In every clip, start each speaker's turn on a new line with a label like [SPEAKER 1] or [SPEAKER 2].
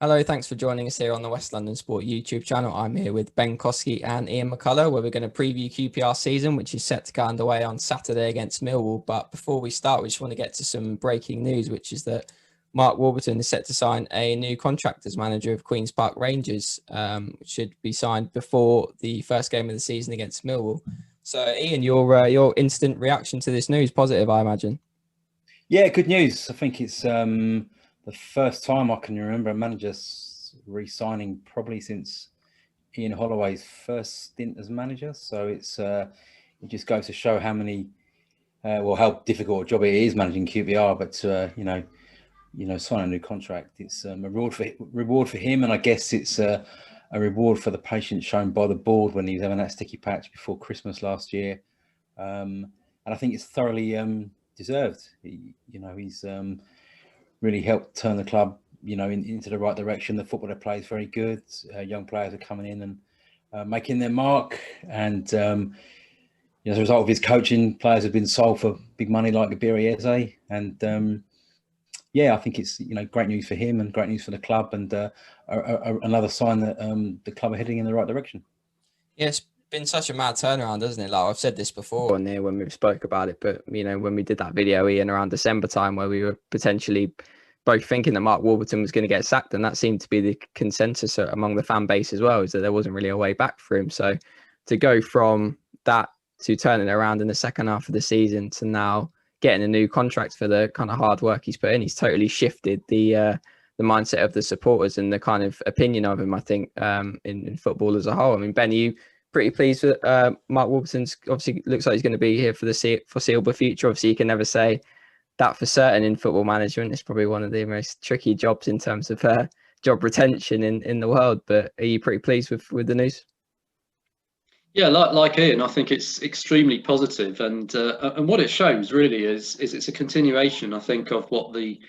[SPEAKER 1] Hello, thanks for joining us here on the West London Sport YouTube channel. I'm here with Ben Kosky and Ian McCullough, where we're going to preview QPR season, which is set to go underway on Saturday against Millwall. But before we start, we just want to get to some breaking news, which is that Mark Warburton is set to sign a new contract as manager of Queen's Park Rangers, which should be signed before the first game of the season against Millwall. So, Ian, your instant reaction to this news, positive, I imagine.
[SPEAKER 2] Yeah, good news. I think it's the first time I can remember a manager re-signing probably since Ian Holloway's first stint as manager. So it just goes to show how difficult a job it is managing QPR. But sign a new contract. It's a reward for him, and I guess it's a reward for the patience shown by the board when he was having that sticky patch before Christmas last year. And I think it's thoroughly deserved. He's really helped turn the club, into the right direction. The football they play is very good. Young players are coming in and making their mark. And as a result of his coaching, players have been sold for big money like Gabiri Eze. And I think it's great news for him and great news for the club, and another sign that the club are heading in the right direction.
[SPEAKER 1] Yeah, it's been such a mad turnaround, hasn't it? Like I've said this before on here when we spoke about it, but when we did that video, Ian, around December time, where we were potentially both thinking that Mark Warburton was going to get sacked, and that seemed to be the consensus among the fan base as well, is that there wasn't really a way back for him. So to go from that to turning around in the second half of the season to now getting a new contract for the kind of hard work he's put in, he's totally shifted the mindset of the supporters and the kind of opinion of him, I think, in football as a whole. I mean, Ben, are you pretty pleased with Mark Warburton's? Obviously, looks like he's going to be here for the foreseeable future. Obviously, you can never say that for certain in football management. It's probably one of the most tricky jobs in terms of job retention in the world. But are you pretty pleased with the news?
[SPEAKER 3] Yeah, like Ian, I think it's extremely positive, and what it shows really is it's a continuation, I think, of what the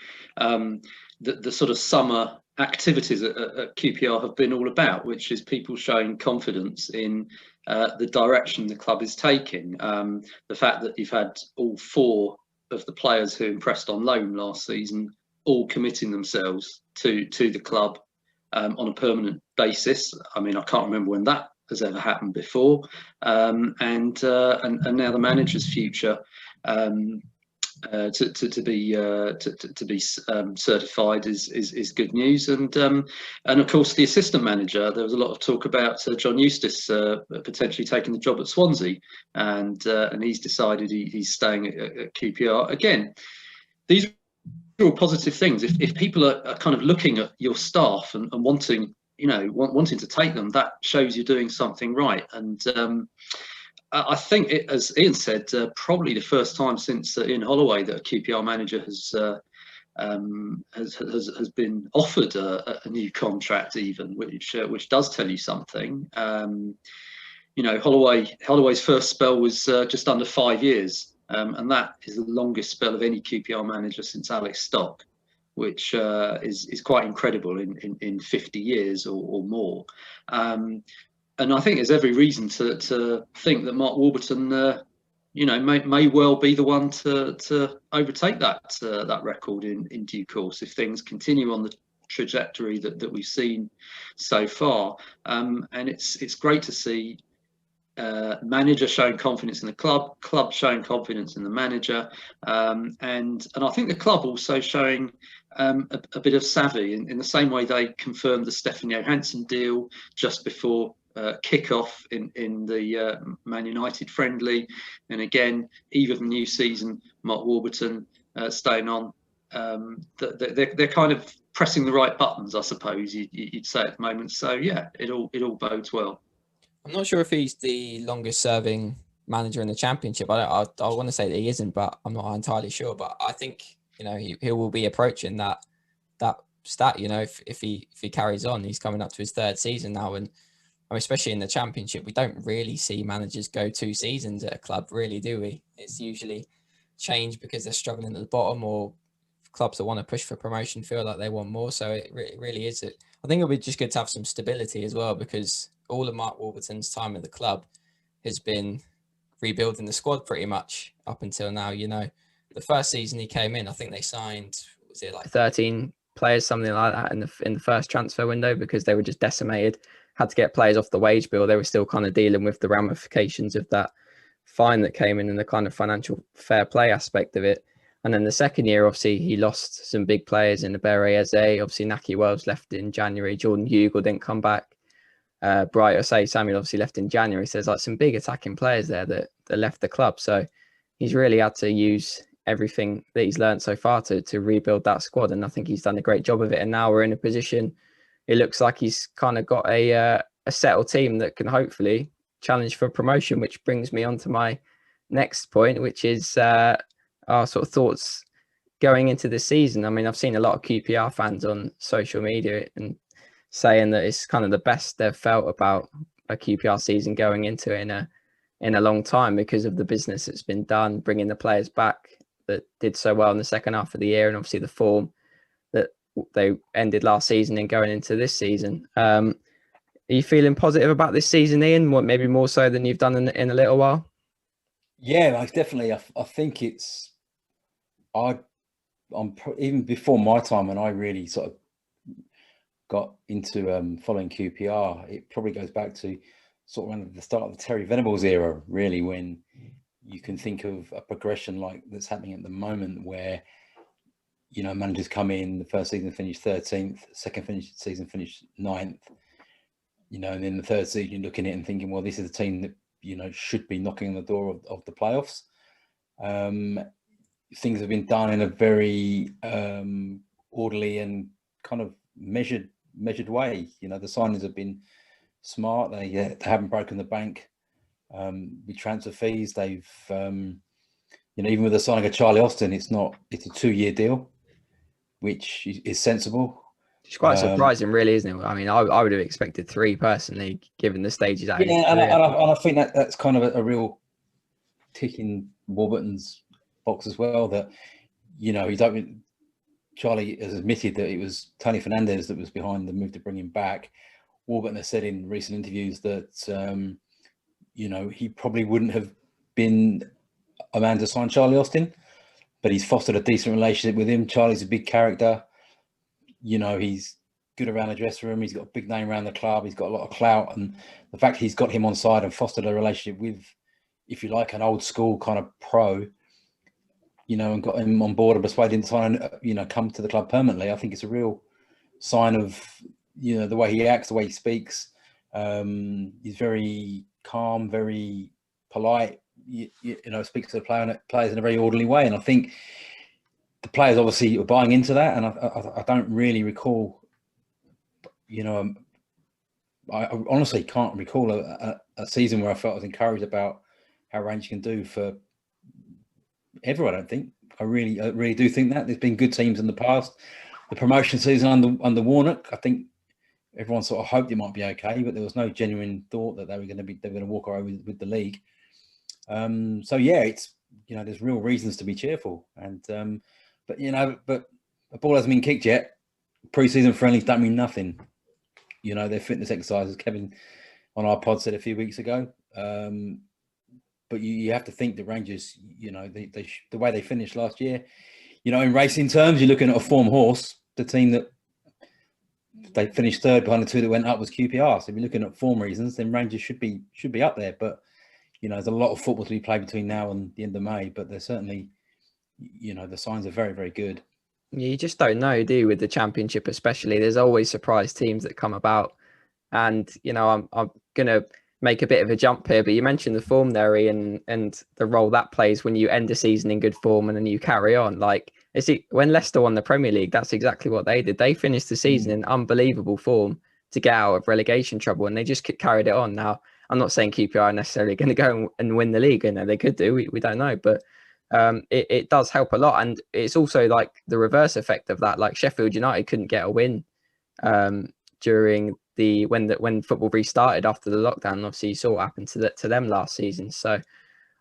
[SPEAKER 3] sort of summer activities at QPR have been all about, which is people showing confidence in the direction the club is taking. The fact that you've had all four of the players who impressed on loan last season all committing themselves to the club on a permanent basis. I mean, I can't remember when that has ever happened before, and now the manager's future to be certified is good news, and of course the assistant manager. There was a lot of talk about John Eustace potentially taking the job at Swansea, and he's decided he's staying at QPR. Again, these are all positive things. If people are kind of looking at your staff and wanting to take them, that shows you're doing something right. And I think, as Ian said, probably the first time since Ian Holloway that a QPR manager has been offered a new contract, even, which does tell you something. Holloway's first spell was just under 5 years, and that is the longest spell of any QPR manager since Alex Stock, which is quite incredible in 50 years or more. And I think there's every reason to think that Mark Warburton, may well be the one to overtake that record in due course if things continue on the trajectory that we've seen so far. And it's great to see manager showing confidence in the club showing confidence in the manager, and I think the club also showing a bit of savvy in the same way they confirmed the Stefan Johansson deal just before kick-off in the Man United friendly, and again, even the new season, Mark Warburton staying on. They're kind of pressing the right buttons, I suppose you'd say at the moment. So yeah, it all bodes well.
[SPEAKER 1] I'm not sure if he's the longest serving manager in the Championship. I want to say that he isn't, but I'm not entirely sure. But I think he will be approaching that stat. If he carries on, he's coming up to his third season now, and especially in the Championship, we don't really see managers go 2 seasons at a club, really, do we? It's usually change because they're struggling at the bottom, or clubs that want to push for promotion feel like they want more. So it really is. I think it'll be just good to have some stability as well, because all of Mark Warburton's time at the club has been rebuilding the squad pretty much up until now. The first season he came in, I think they signed, was it like 13 players, something like that, in the first transfer window, because they were just decimated, had to get players off the wage bill. They were still kind of dealing with the ramifications of that fine that came in and the kind of financial fair play aspect of it. And then the second year, obviously, he lost some big players in Ibere Eze. Obviously, Naki Wells left in January. Jordan Hugill didn't come back. Bright Osei Samuel obviously left in January. So there's like some big attacking players there that left the club. So he's really had to use everything that he's learned so far to rebuild that squad. And I think he's done a great job of it. And now we're in a position, it looks like he's kind of got a settled team that can hopefully challenge for promotion, which brings me on to my next point, which is our sort of thoughts going into the season. I mean, I've seen a lot of QPR fans on social media and saying that it's kind of the best they've felt about a QPR season going into it in a long time, because of the business that's been done, bringing the players back that did so well in the second half of the year, and obviously the form that they ended last season and going into this season. Are you feeling positive about this season, Ian? Maybe more so than you've done in a little while?
[SPEAKER 2] Yeah, like definitely. I think it's even before my time, when I really sort of got into following QPR, it probably goes back to sort of around the start of the Terry Venables era, really, when you can think of a progression like that's happening at the moment, where, you know, managers come in, the first season finished 13th, second season finished 9th, you know, and then the third season you're looking at it and thinking, well, this is a team that, you know, should be knocking on the door of the playoffs. Things have been done in a very orderly and kind of measured way. You know, the signings have been smart. They haven't broken the bank with transfer fees. They've, you know, even with the signing of Charlie Austin, it's a 2-year deal, which is sensible.
[SPEAKER 1] It's quite surprising, really, isn't it? I mean, I would have expected 3 personally, given the stages out.
[SPEAKER 2] Yeah, and I think that's kind of a real tick in Warburton's box as well. That, you know, Charlie has admitted that it was Tony Fernandez that was behind the move to bring him back. Warburton has said in recent interviews that, you know, he probably wouldn't have been a man to sign Charlie Austin, but he's fostered a decent relationship with him. Charlie's a big character. You know, he's good around the dressing room. He's got a big name around the club. He's got a lot of clout. And the fact he's got him on side and fostered a relationship with, if you like, an old school kind of pro, you know, and got him on board and persuaded him to sign, you know, come to the club permanently, I think it's a real sign of, you know, the way he acts, the way he speaks. He's very calm, very polite, you know, speaks to the players in a very orderly way. And I think the players obviously are buying into that. And I don't really recall, you know, I honestly can't recall a season where I felt I was encouraged about how Rangers can do for ever. I don't think. I really do think that there's been good teams in the past. The promotion season under Warnock, I think everyone sort of hoped it might be okay, but there was no genuine thought that they were going to walk away with the league. So yeah, it's, you know, there's real reasons to be cheerful. And but you know, but the ball hasn't been kicked yet. Pre-season friendlies don't mean nothing. You know, they're fitness exercises. Kevin on our pod said a few weeks ago. But you have to think the Rangers, you know, the way they finished last year, you know, in racing terms, you're looking at a form horse. The team that they finished third behind the 2 that went up was QPR. So if you're looking at form reasons, then Rangers should be up there. But, you know, there's a lot of football to be played between now and the end of May. But there's certainly, you know, the signs are very, very good.
[SPEAKER 1] Yeah, you just don't know, do you, with the Championship especially? There's always surprise teams that come about. And, you know, I'm going to make a bit of a jump here, but you mentioned the form there, Ian, and the role that plays when you end a season in good form and then you carry on. Like, when Leicester won the Premier League, that's exactly what they did. They finished the season in unbelievable form to get out of relegation trouble, and they just carried it on. Now, I'm not saying QPR are necessarily going to go and win the league. You know, they could do. We don't know, but it does help a lot. And it's also like the reverse effect of that. Like Sheffield United couldn't get a win during when football restarted after the lockdown. Obviously, you saw what happened to them last season. So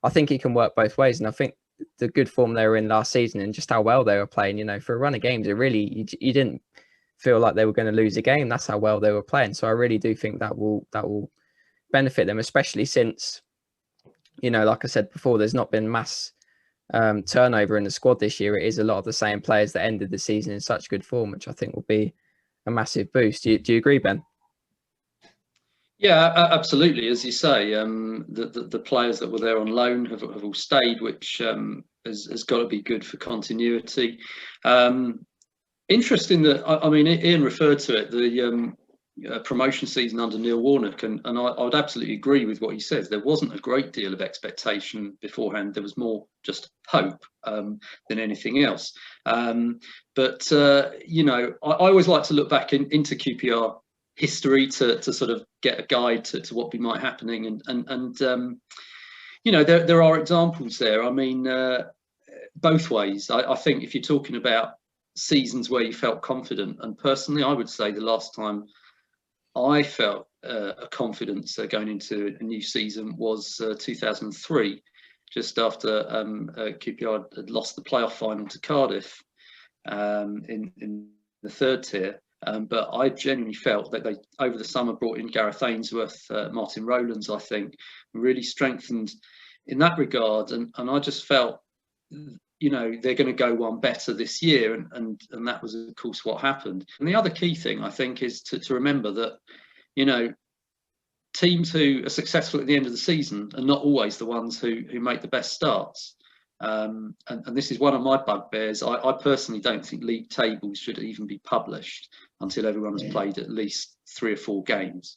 [SPEAKER 1] I think it can work both ways. And I think the good form they were in last season and just how well they were playing, you know, for a run of games, it really, you didn't feel like they were going to lose a game. That's how well they were playing. So I really do think that will benefit them, especially since, you know, like I said before, there's not been mass turnover in the squad this year, it is a lot of the same players that ended the season in such good form, which I think will be a massive boost. Do you agree, Ben?
[SPEAKER 3] Yeah, absolutely. As you say, the players that were there on loan have all stayed, which has got to be good for continuity. Interesting that, I mean, Ian referred to it, the promotion season under Neil Warnock, and I would absolutely agree with what he says. There wasn't a great deal of expectation beforehand. There was more just hope than anything else. But you know, I always like to look back into QPR history to sort of get a guide to what might be happening, and you know, there are examples there. I mean, both ways. I think if you're talking about seasons where you felt confident, and personally I would say the last time I felt a confidence going into a new season was 2003, just after QPR had lost the playoff final to Cardiff in the third tier. But I genuinely felt that they, over the summer, brought in Gareth Ainsworth, Martin Rowlands, I think, really strengthened in that regard. And I just felt, you know, they're going to go one better this year. And that was, of course, what happened. And the other key thing, I think, is to remember that, you know, teams who are successful at the end of the season are not always the ones who make the best starts. And this is one of my bugbears. I personally don't think league tables should even be published until everyone has played at least 3 or 4 games,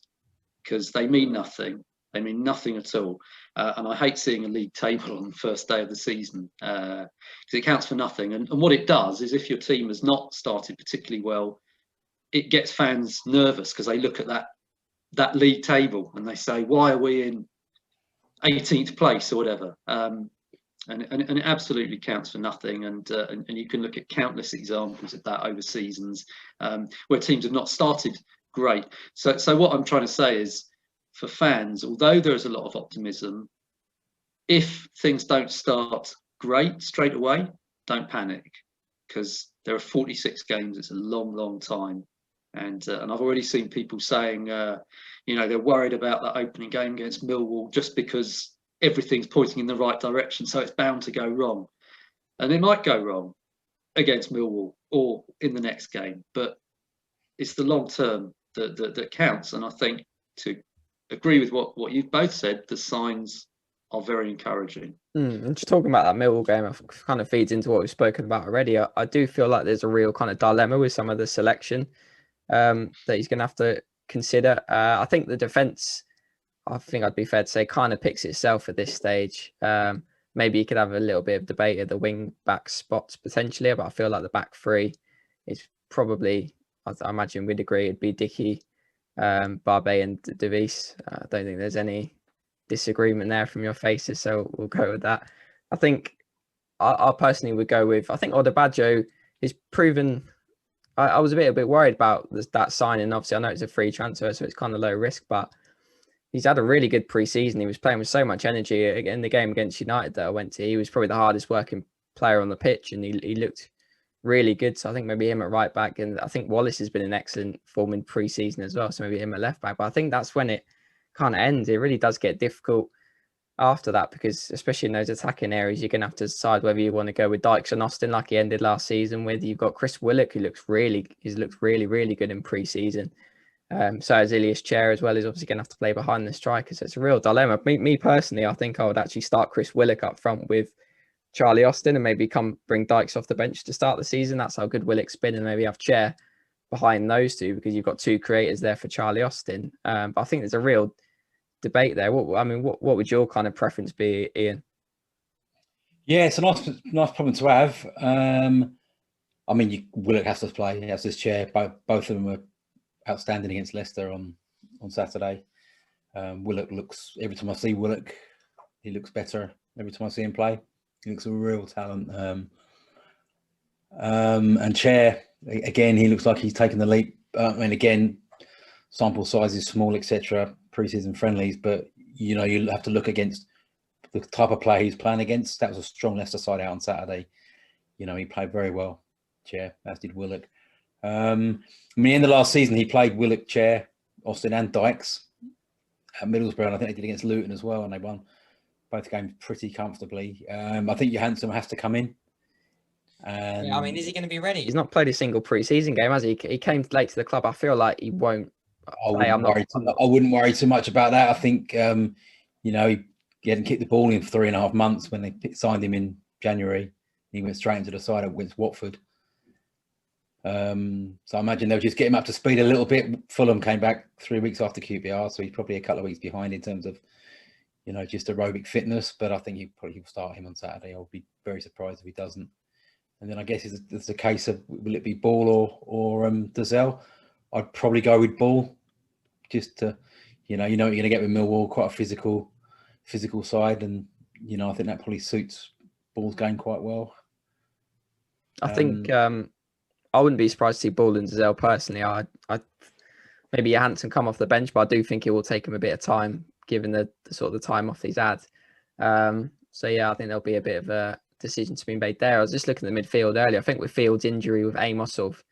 [SPEAKER 3] because they mean nothing. They mean nothing at all. And I hate seeing a league table on the first day of the season, because it counts for nothing. And what it does is, if your team has not started particularly well, it gets fans nervous, because they look at that league table and they say, why are we in 18th place or whatever? And it absolutely counts for nothing. And you can look at countless examples of that over seasons, where teams have not started great. So what I'm trying to say is, for fans, although there is a lot of optimism, if things don't start great straight away, don't panic, because there are 46 games. It's a long, long time. And I've already seen people saying, you know, they're worried about that opening game against Millwall just because everything's pointing in the right direction, so it's bound to go wrong. And it might go wrong against Millwall or in the next game, but it's the long term that counts. And I think, to agree with what you've both said, the signs are very encouraging.
[SPEAKER 1] And just talking about that Millwall game, it kind of feeds into what we've spoken about already. I do feel like there's a real kind of dilemma with some of the selection that he's going to have to consider. I think the defence, I think I'd be fair to say, kind of picks itself at this stage. Maybe you could have a little bit of debate at the wing back spots potentially, but I feel like the back three is probably, I imagine we'd agree, it'd be Dickey, Barbet and De Vries. I don't think there's any disagreement there from your faces, so we'll go with that. I think I personally would go with, I think Odebajo is proven. I was a bit worried about that signing. Obviously, I know it's a free transfer, so it's kind of low risk, but he's had a really good pre-season. He was playing with so much energy in the game against United that I went to. He was probably the hardest working player on the pitch, and he looked really good. So I think maybe him at right back, and I think Wallace has been in excellent form in pre-season as well. So maybe him at left back. But I think that's when it kind of ends. It really does get difficult after that, because especially in those attacking areas, you're going to have to decide whether you want to go with Dykes and Austin like he ended last season with. You've got Chris Willock, who looks really good in pre-season. So as Ilias Chair as well is obviously going to have to play behind the striker. So it's a real dilemma. Me personally, I think I would actually start Chris Willock up front with Charlie Austin, and maybe bring Dykes off the bench to start the season. That's how good Willock's been, and maybe have Chair behind those two, because you've got 2 creators there for Charlie Austin. But I think there's a real debate there. What would your kind of preference be, Ian?
[SPEAKER 2] Yeah, it's a nice problem to have. I mean, Willock has to play. He has his Chair. Both of them were outstanding against Leicester on Saturday. Willock looks, every time I see Willock, he looks better. Every time I see him play, he looks a real talent. And Chair, again, he looks like he's taken the leap. And again, sample size is small, etc. Pre-season friendlies, but you know, you have to look against the type of player he's playing against. That was a strong Leicester side out on Saturday. You know, he played very well, Chair, as did Willock. I mean, in the last season, he played Willock, Chair, Austin and Dykes at Middlesbrough, and I think they did against Luton as well, and they won both games pretty comfortably. I think Johansson has to come in.
[SPEAKER 1] Yeah, I mean, is he going to be ready? He's not played a single pre-season game, has he? He came late to the club. I feel like he won't.
[SPEAKER 2] I wouldn't worry too much about that. I think, he hadn't kicked the ball in for 3.5 months when they signed him in January. He went straight into the side against Watford. So I imagine they'll just get him up to speed a little bit. Fulham came back 3 weeks after QPR, so he's probably a couple of weeks behind in terms of, just aerobic fitness. But I think he'll start him on Saturday. I'll be very surprised if he doesn't. And then I guess it's a case of, will it be Ball or Dazelle? I'd probably go with Ball, just to, what you're going to get with Millwall, quite a physical side, and I think that probably suits Ball's game quite well.
[SPEAKER 1] I think I wouldn't be surprised to see Ball and Dazelle personally. I maybe Johansson come off the bench, but I do think it will take him a bit of time, given the sort of the time off he's had. So yeah, I think there'll be a bit of a decision to be made there. I was just looking at the midfield earlier. I think with Field's injury, with Amos sort of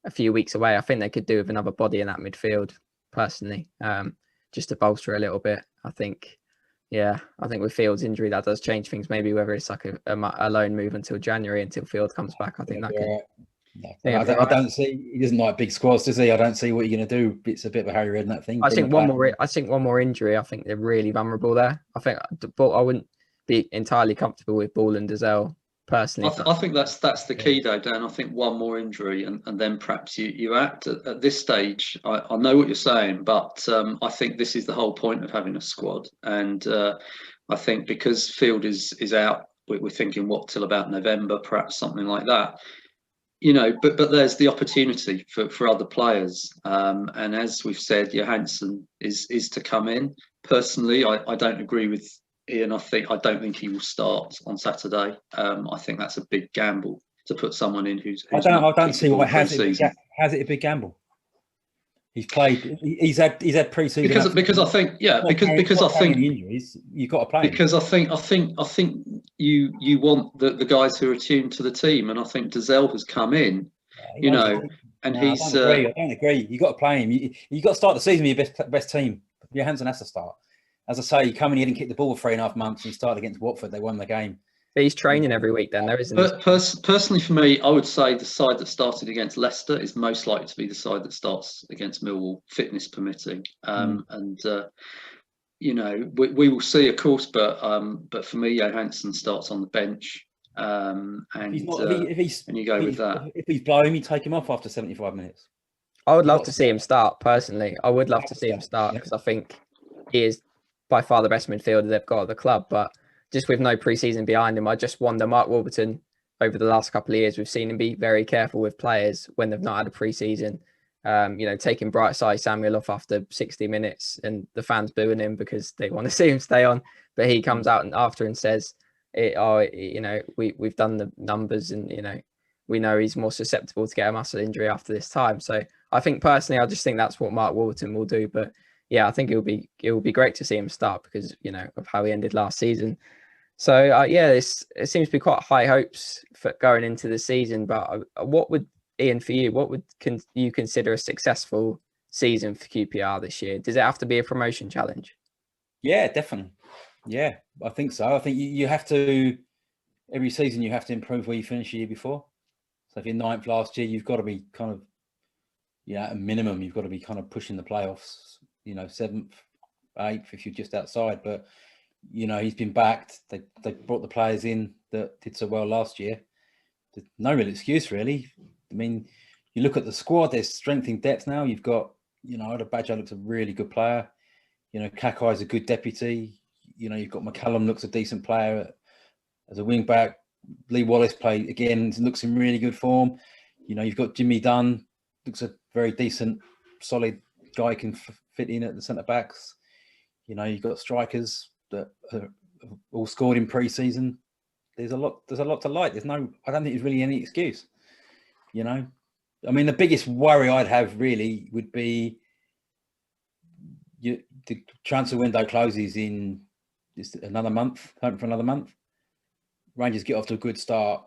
[SPEAKER 1] a few weeks away, I think they could do with another body in that midfield personally, just to bolster a little bit. I think with Field's injury, that does change things. Maybe whether it's like a loan move until January, until Field comes back. I think that could.
[SPEAKER 2] No, I don't see. He doesn't like big squads, does he? I don't see what you're going to do. It's a bit of a Harry Redknapp thing.
[SPEAKER 1] I think one more injury. I think they're really vulnerable there. I think, but I wouldn't be entirely comfortable with Ball and Dazelle personally.
[SPEAKER 3] I think that's the key though, Dan. I think one more injury and then perhaps you act at this stage. I know what you're saying, but I think this is the whole point of having a squad. And I think because Field is out, we're thinking till about November, perhaps something like that. But there's the opportunity for other players. And as we've said, Johansson is to come in. Personally, I don't agree with Ian. I don't think he will start on Saturday. I think that's a big gamble to put someone in who's
[SPEAKER 2] I don't see why has it a big gamble. He's played. He's had pre-season
[SPEAKER 3] because I think because I think
[SPEAKER 2] injuries you've got to play.
[SPEAKER 3] Because I think you want the guys who are attuned to the team, and I think Dazelle has come in, and he's.
[SPEAKER 2] I don't agree. You got to play him. You got to start the season with your best team. Johansson has to start. As I say, he come in, he didn't kick the ball for 3.5 months. He started against Watford. They won the game.
[SPEAKER 1] But he's training every week then, there isn't.
[SPEAKER 3] Personally, for me, I would say the side that started against Leicester is most likely to be the side that starts against Millwall, fitness permitting. And we will see, of course. But for me, Johansson starts on the bench. And you go with that.
[SPEAKER 2] If he's blowing, you take him off after 75 minutes.
[SPEAKER 1] I would love to see him start personally. I would love to see him start because I think he is by far the best midfielder they've got at the club. But just with no pre-season behind him, I just wonder, Mark Warburton, over the last couple of years, we've seen him be very careful with players when they've not had a pre-season. Taking Brightside Samuel off after 60 minutes and the fans booing him because they want to see him stay on. But he comes out after and says, we've done the numbers and, we know he's more susceptible to get a muscle injury after this time. So I think personally, I just think that's what Mark Warburton will do. But yeah, I think it will be great to see him start because, of how he ended last season. So it seems to be quite high hopes for going into the season. But what would, Ian, for you, what would you consider a successful season for QPR this year? Does it have to be a promotion challenge?
[SPEAKER 2] Yeah, definitely. Yeah, I think so. I think you have to, every season you have to improve where you finished the year before. So if you're 9th last year, you've got to be kind of, at a minimum, you've got to be kind of pushing the playoffs, 7th, 8th if you're just outside. But, he's been backed. They brought the players in that did so well last year. There's no real excuse, really. I mean, you look at the squad, there's strength in depth now. You've got, Badger looks a really good player. Kakai's a good deputy. You've got McCullough looks a decent player as a wing back. Lee Wallace looks in really good form. You've got Jimmy Dunn, looks a very decent, solid guy, can fit in at the centre backs. You've got strikers that are all scored in pre-season. There's a lot to like. I don't think there's really any excuse. I mean, the biggest worry I'd have really would be the transfer window closes in just another month, hoping for another month. Rangers get off to a good start.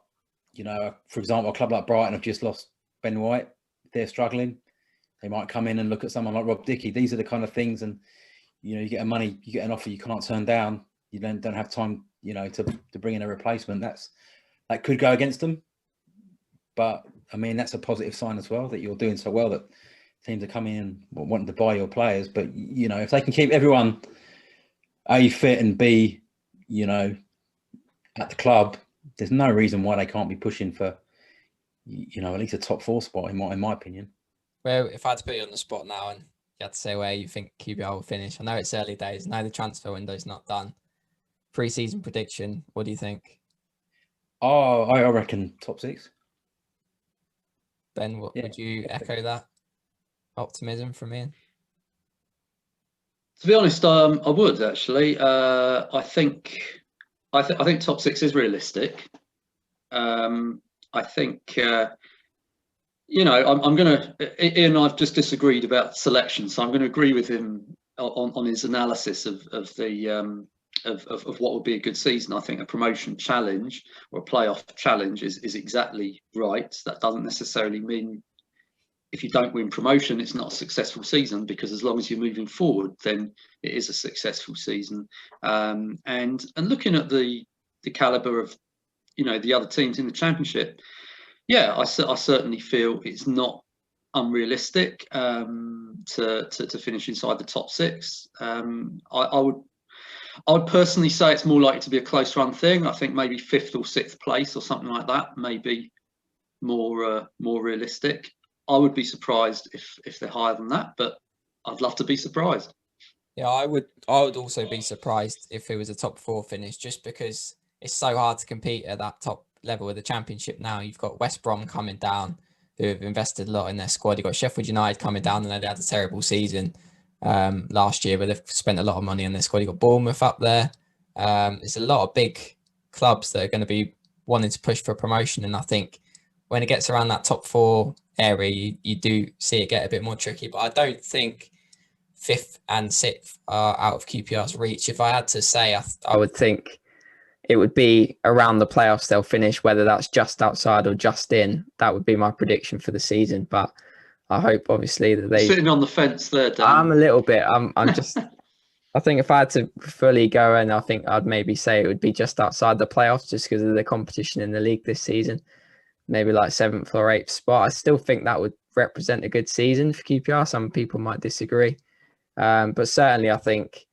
[SPEAKER 2] For example, a club like Brighton have just lost Ben White. They're struggling. They might come in and look at someone like Rob Dickey. These are the kind of things, and you get an offer you can't turn down. you don't have time, to bring in a replacement. That could go against them. But I mean, that's a positive sign as well, that you're doing so well that teams are coming in wanting to buy your players. But if they can keep everyone A, fit, and B, at the club, there's no reason why they can't be pushing for, at least a top 4 spot in my opinion.
[SPEAKER 1] Well, if I had to put you on the spot now and you had to say where you think QPR will finish, I know it's early days. I know the transfer window's not done. Pre-season prediction, what do you think?
[SPEAKER 2] Oh, I reckon top 6.
[SPEAKER 1] Ben, would you echo that optimism from Ian?
[SPEAKER 3] To be honest, I would actually. I think top 6 is realistic. I think I'm going to. Ian, I've just disagreed about selection, so I'm going to agree with him on his analysis of what would be a good season. I think a promotion challenge or a playoff challenge is exactly right. That doesn't necessarily mean if you don't win promotion, it's not a successful season, because as long as you're moving forward, then it is a successful season. And looking at the caliber of the other teams in the Championship, I certainly feel it's not unrealistic to finish inside the top 6. I would personally say it's more likely to be a close run thing. I think maybe 5th or 6th place or something like that may be more realistic. I would be surprised if they're higher than that, but I'd love to be surprised.
[SPEAKER 1] Yeah, I would also be surprised if it was a top 4 finish, just because it's so hard to compete at that top level of the Championship now. You've got West Brom coming down, who have invested a lot in their squad. You've got Sheffield United coming down, and they had a terrible season last year, but they've spent a lot of money on their squad. You've got Bournemouth up there. There's a lot of big clubs that are going to be wanting to push for promotion, and I think when it gets around that top 4 area, you do see it get a bit more tricky. But I don't think 5th and 6th are out of QPR's reach. If I had to say, I would think it would be around the playoffs they'll finish, whether that's just outside or just in. That would be my prediction for the season. But I hope, obviously, that they...
[SPEAKER 3] Sitting on the fence there, Dan.
[SPEAKER 1] I'm a little bit. I'm just... I think if I had to fully go in, I think I'd maybe say it would be just outside the playoffs, just because of the competition in the league this season. Maybe like 7th or 8th spot. I still think that would represent a good season for QPR. Some people might disagree. But certainly I think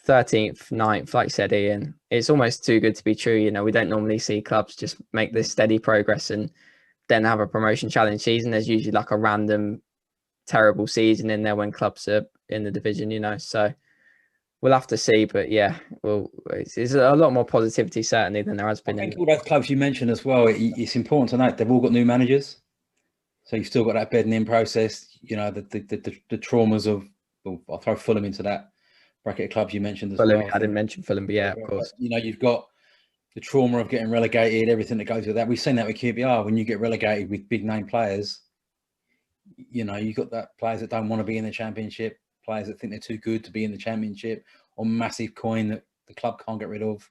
[SPEAKER 1] 13th, 9th, like you said, Ian, it's almost too good to be true. We don't normally see clubs just make this steady progress and then have a promotion challenge season. There's usually like a random terrible season in there when clubs are in the division, so we'll have to see. But it's a lot more positivity certainly than there has been.
[SPEAKER 2] I think all those clubs you mentioned as well, it's important to note they've all got new managers, so you've still got that bedding in process. The traumas of, I'll throw Fulham into that bracket of clubs you mentioned as well.
[SPEAKER 1] I didn't mention Fulham, but yeah, of course.
[SPEAKER 2] You've got the trauma of getting relegated, everything that goes with that. We've seen that with QPR. When you get relegated with big name players, you've got that players that don't want to be in the Championship, players that think they're too good to be in the Championship, or massive coin that the club can't get rid of,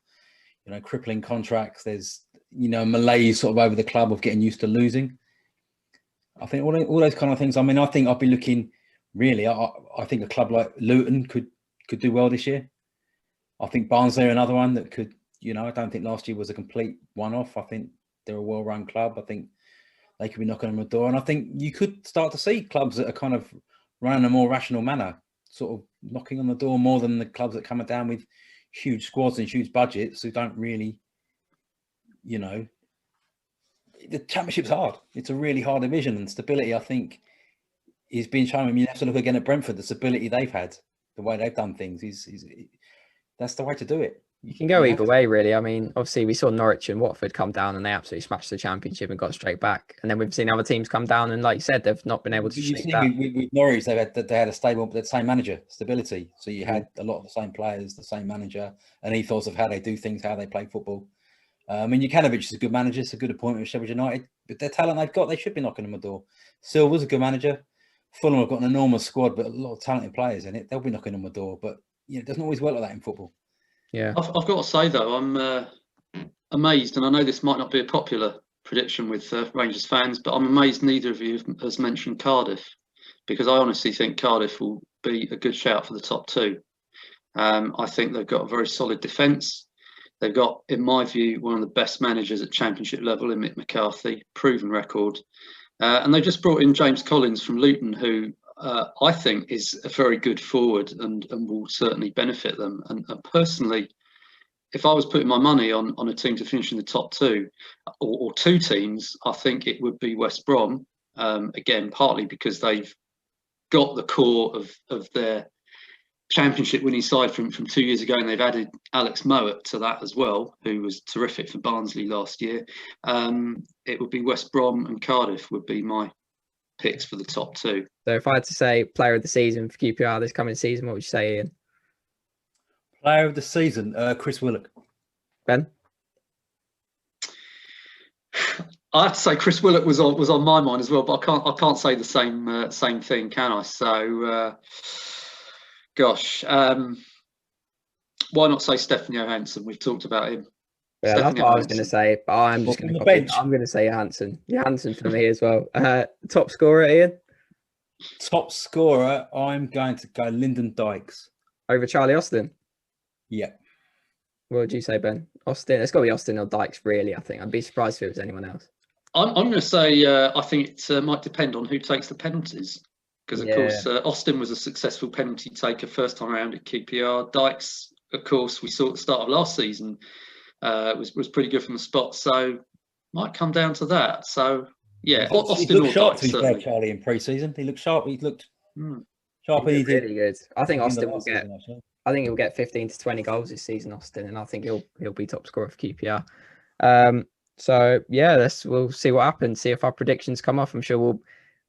[SPEAKER 2] crippling contracts. There's, malaise sort of over the club of getting used to losing. I think all those kind of things. I mean, I think I'll be looking, really, I think a club like Luton could do well this year. I think Barnsley are another one that could, I don't think last year was a complete one-off. I think they're a well-run club. I think they could be knocking on the door. And I think you could start to see clubs that are kind of run in a more rational manner, sort of knocking on the door more than the clubs that come down with huge squads and huge budgets who don't really, the Championship's hard. It's a really hard division, and stability, I think, is being shown. I mean, you have to look again at Brentford, the stability they've had, the way they've done things that's the way to do it.
[SPEAKER 1] You can go either way, really. I mean, obviously, we saw Norwich and Watford come down and they absolutely smashed the Championship and got straight back. And then we've seen other teams come down and, like you said, they've not been able to shake that.
[SPEAKER 2] With Norwich, they had a stable, the same manager, stability. So you had a lot of the same players, the same manager, an ethos of how they do things, how they play football. I mean, Jukanovic is a good manager. It's a good appointment with Sheffield United. But their talent they've got, they should be knocking them a door. Silva's a good manager. Fulham have got an enormous squad, but a lot of talented players in it. They'll be knocking them a door. But it doesn't always work like that in football.
[SPEAKER 1] Yeah,
[SPEAKER 3] I've got to say though, I'm amazed, and I know this might not be a popular prediction with Rangers fans, but I'm amazed neither of you has mentioned Cardiff, because I honestly think Cardiff will be a good shout for the top 2. I think they've got a very solid defence. They've got, in my view, one of the best managers at Championship level in Mick McCarthy, proven record. And they just brought in James Collins from Luton, who I think is a very good forward and will certainly benefit them. And personally, if I was putting my money on a team to finish in the top two, or two teams, I think it would be West Brom. Again, partly because they've got the core of their Championship winning side from 2 years ago, and they've added Alex Mowat to that as well, who was terrific for Barnsley last year. It would be West Brom and Cardiff would be my picks for the top two.
[SPEAKER 1] So if I had to say player of the season for QPR this coming season, what would you say, Ian?
[SPEAKER 2] Player of the season, Chris Willock.
[SPEAKER 1] Ben?
[SPEAKER 3] I have to say Chris Willock was on my mind as well, but I can't say the same thing, can I? So. Gosh, why not say Stefan Johansson? We've talked about him.
[SPEAKER 1] Yeah, that's what I was going to say, but I'm just going to bench. I'm going to say Johansson. Johansson for me as well. Top scorer, Ian?
[SPEAKER 2] Top scorer, I'm going to go Lyndon Dykes.
[SPEAKER 1] Over Charlie Austin?
[SPEAKER 2] Yeah.
[SPEAKER 1] What would you say, Ben? Austin? It's got to be Austin or Dykes, really, I think. I'd be surprised if it was anyone else.
[SPEAKER 3] I'm going to say I think it might depend on who takes the penalties. Because, of course, Austin was a successful penalty taker first time around at QPR. Dykes, of course, we saw at the start of last season, was pretty good from the spot. So, might come down to that. So, yeah, Austin or
[SPEAKER 2] sharp
[SPEAKER 3] Dykes,
[SPEAKER 2] to Charlie, in pre-season. He looked sharp. He looked sharp.
[SPEAKER 1] He did really good. I think Austin will get. I think he'll get 15 to 20 goals this season, Austin, and I think he'll be top scorer for QPR. So yeah, we'll see what happens. See if our predictions come off. I'm sure we'll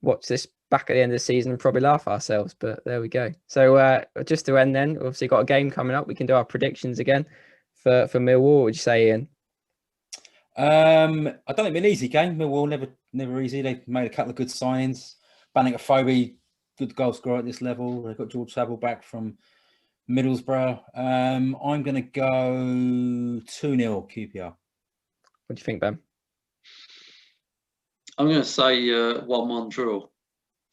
[SPEAKER 1] watch this back at the end of the season and probably laugh ourselves, but there we go. So just to end then, obviously got a game coming up. We can do our predictions again for Millwall. What would you say, Ian?
[SPEAKER 2] I don't think it'll be an easy game. Millwall never easy. They've made a couple of good signings. Bennett, good goal scorer at this level. They've got George Saville back from Middlesbrough. I'm going to go 2-0 QPR.
[SPEAKER 1] What do you think, Ben?
[SPEAKER 3] I'm going to say 1-1 draw.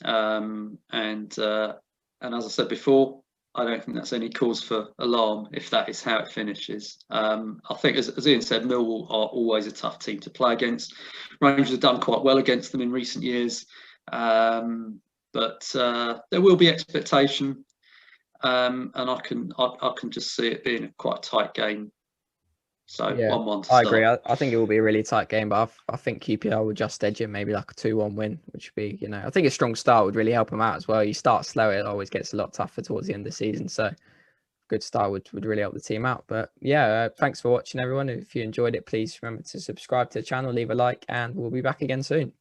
[SPEAKER 3] And as I said before, I don't think that's any cause for alarm if that is how it finishes. I think, as Ian said, Millwall are always a tough team to play against. Rangers have done quite well against them in recent years, but there will be expectation, and I can just see it being quite a tight game. So 1-1 to start.
[SPEAKER 1] I agree. I think it will be a really tight game, but I think QPR will just edge it, maybe like a 2-1 win, which would be, I think a strong start would really help them out as well. You start slow, it always gets a lot tougher towards the end of the season. So good start would really help the team out. But yeah, thanks for watching, everyone. If you enjoyed it, please remember to subscribe to the channel, leave a like, and we'll be back again soon.